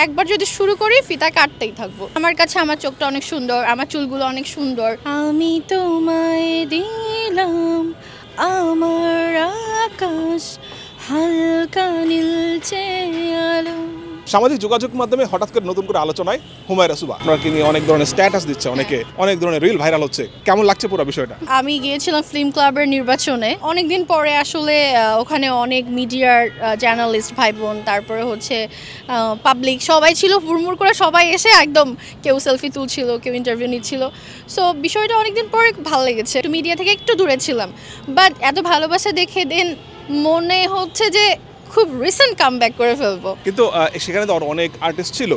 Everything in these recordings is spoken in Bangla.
একবার যদি শুরু করি ফিতা কাটতেই থাকবো। আমার কাছে আমার চোখটা অনেক সুন্দর, আমার চুলগুলো অনেক সুন্দর। আমি তোমায় দিলাম আমার আকাশ হালকা নীলচে আলো। সামাজিক যোগাযোগ মাধ্যমে হঠাৎ করে নতুন করে আলোচনায় হুমায়রা সুবা আপনাকে নিয়ে অনেক ধরনের স্ট্যাটাস দিচ্ছে, অনেকে অনেক ধরনের রিল ভাইরাল হচ্ছে, কেমন লাগছে পুরো বিষয়টা? আমি গিয়েছিলাম ফিল্ম ক্লাবের নির্বাচনে, অনেকদিন পরে আসলে ওখানে অনেক মিডিয়ার জার্নালিস্ট ভাই বোন, তারপরে হচ্ছে পাবলিক সবাই ছিল, হুড়মুড় করে সবাই এসে একদম কেউ সেলফি তুলছিল, কেউ ইন্টারভিউ নিচ্ছিল। সো বিষয়টা অনেকদিন পরে ভালো লেগেছে। একটু মিডিয়া থেকে একটু দূরে ছিলাম, বাট এত ভালোবাসা দেখে দেন মনে হচ্ছে যে খুব রিসেন্ট কামব্যাক করে ফেলবো। কিন্তু সেখানে তো অনেক আর্টিস্ট ছিল,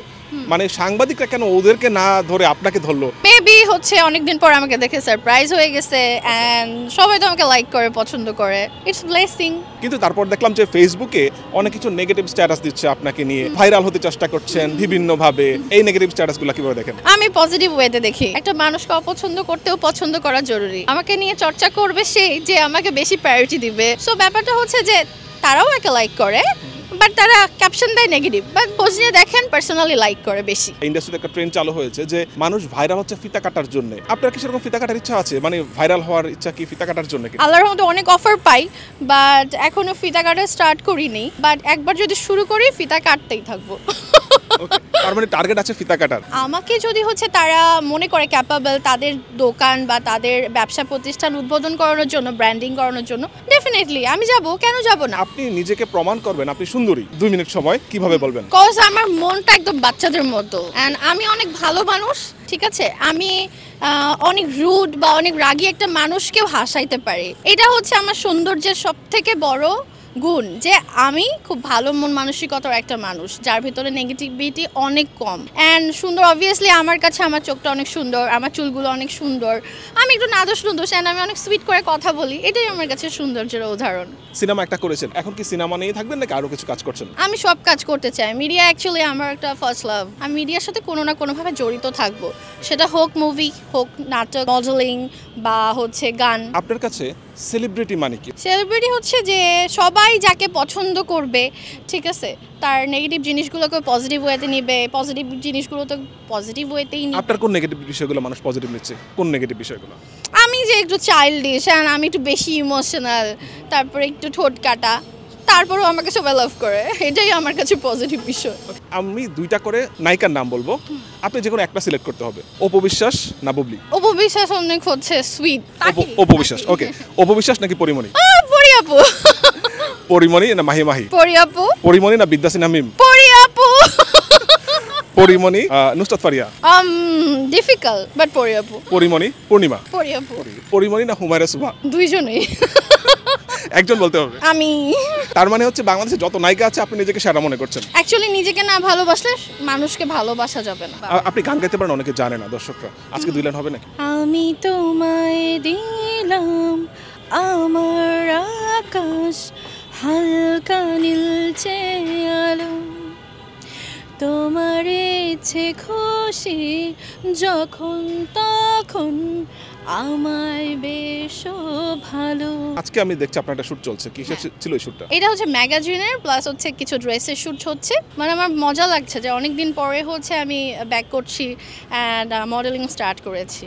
মানে সাংবাদিকরা কেন ওদেরকে না ধরে আপনাকে ধরলো? মেবি হচ্ছে অনেকদিন পর আমাকে দেখে সারপ্রাইজ হয়ে গেছে এন্ড সবাই তো আমাকে লাইক করে, পছন্দ করে, ইটস ব্লেসিং। কিন্তু তারপর দেখলাম যে ফেসবুকে অনেক কিছু নেগেটিভ স্ট্যাটাস দিচ্ছে আপনাকে নিয়ে, ভাইরাল হতে চেষ্টা করছেন বিভিন্নভাবে। এই নেগেটিভ স্ট্যাটাসগুলো কিভাবে দেখেন? আমি পজিটিভ ওয়েতে দেখি। একটা মানুষকে অপছন্দ করতেও পছন্দ করা জরুরি। আমাকে নিয়ে চর্চা করবে সেই যে আমাকে বেশি প্রায়োরিটি দিবে। সো ব্যাপারটা হচ্ছে যে তারাও আমাকে লাইক করে, বাট তারা ক্যাপশন দেয় নেগেটিভ, বাট খোঁজ নিয়ে দেখেন পার্সোনালি লাইক করে বেশি। ইন্ডাস্ট্রিতে একটা ট্রেন্ড চালু হয়েছে যে মানুষ ভাইরাল হচ্ছে ফিতা কাটার জন্য। আপনার কি সেরকম ফিতা কাটার ইচ্ছা আছে? মানে ভাইরাল হওয়ার ইচ্ছা কি ফিতা কাটার জন্য? আল্লাহর রহমতে অনেক অফার পাই, বাট এখনো ফিতা কাটা স্টার্ট করিনি। বাট একবার যদি শুরু করি ফিতা কাটতেই থাকবো। তার মানে টার্গেট আছে ফিতা কাটার। আমাকে যদি হচ্ছে তারা মনে করে ক্যাপাবল তাদের দোকান বা তাদের ব্যবসা প্রতিষ্ঠান উদ্বোধন করানোর জন্য, ব্র্যান্ডিং করানোর জন্য, ডেফিনেটলি আমি যাব, কেন যাব না। আপনি নিজেকে প্রমাণ করবেন আপনি সুন্দরী, 2 মিনিট সময় কিভাবে বলবেন? কজ আমার মনটা একদম বাচ্চাদের মতো এন্ড আমি অনেক ভালো মানুষ, ঠিক আছে? আমি অনেক রুড বা অনেক রাগী একটা মানুষকেও হাসাইতে পারি। এটা হচ্ছে আমার সৌন্দর্যের সব থেকে বড় গুণ, যে আমি খুব ভালো মন মানসিকতার একটা মানুষ, যার ভিতরে নেগেটিভিটি অনেক কম অ্যান্ড সুন্দর। অবভিয়াসলি আমার কাছে আমার চোখটা অনেক সুন্দর, আমার চুলগুলো অনেক সুন্দর, আমি একটু নাদোষ নুদোষ অ্যান্ড আমি অনেক সুইট করে কথা বলি, এটাই আমার কাছে সৌন্দর্যের উদাহরণ। সিনেমা একটা করেছেন, এখন কি সিনেমা নিয়ে থাকবেন নাকি আরো কিছু কাজ করছেন? আমি সব কাজ করতে চাই। মিডিয়া অ্যাকচুয়ালি আমার একটা ফার্স্ট লাভ। আমি মিডিয়ার সাথে কোনো না কোনোভাবে জড়িত থাকবো, সেটা হোক মুভি, হোক নাটক, মডেলিং বা হচ্ছে গান। আপনার কাছে সেলিব্রিটি মানে কি? সেলিব্রিটি হচ্ছে যে সবাই যাকে পছন্দ করবে, ঠিক আছে, তার নেগেটিভ জিনিসগুলোকে পজিটিভ ওয়েতে নিবে, পজিটিভ জিনিসগুলো তো পজিটিভ ওয়েতেই নিবে। আপনার কোন নেগেটিভ বিষয়গুলো মানুষ পজিটিভ নিচ্ছে? কোন নেগেটিভ বিষয়গুলো? আমি যে একটু চাইল্ডিশ অ্যান্ড আমি একটু বেশি ইমোশনাল, তারপরে একটু ঠোঁট কাটা, তারপরেও আমাকে সবাই লাভ করে, এটাই আমার কাছে পজিটিভ বিষয়। আমি 2টা করে নায়িকার নাম বলবো, আপনি যে কোনো একটা সিলেক্ট করতে হবে। অপবিশ্বাস না বুবলি? অপবিশ্বাস অনেক হচ্ছে সুইট। অপবিশ্বাস, ওকে। অপবিশ্বাস নাকি পরিমণি? পরি আপু। পরিমণি না মাহি মাহি? পরি আপু। পরিমণি না বিদ্যাসিনহা মিম? পরি আপু। পরিমণি নুসরাত ফারিয়া? ডিফিকাল্ট, বাট পরি আপু। পরিমণি পূর্ণিমা? পরি আপু। পরিমণি না হুমায়রা সুবা? দুইজনেই। একজন বলতে হবে। আমি। তার মানে হচ্ছে বাংলাদেশে যত নায়িকা আছে আপনি নিজেকে সেরা মনে করছেন? অ্যাকচুয়ালি নিজেকে না ভালোবাসলে মানুষকে ভালোবাসা যাবে না। আপনি গান গাইতে পারেন, অনেকে জানে না দর্শকরা, আজকে 2 লাইন হবে নাকি? আমি তোমায় দিলাম আমার আকাশ হালকা নীলচে আলো, তোমার ইচ্ছে খুশি যখন তখন আমায় বেশ ভালো। আজকে আমি দেখছি আপনার একটা শুট চলছে, কি ছিল এই শুটটা? এটা হচ্ছে ম্যাগাজিনের প্লাস হচ্ছে কিছু ড্রেসের শুট হচ্ছে। মানে আমার মজা লাগছে যে অনেকদিন পরে হচ্ছে আমি ব্যাক করছি অ্যান্ড মডেলিং স্টার্ট করেছি।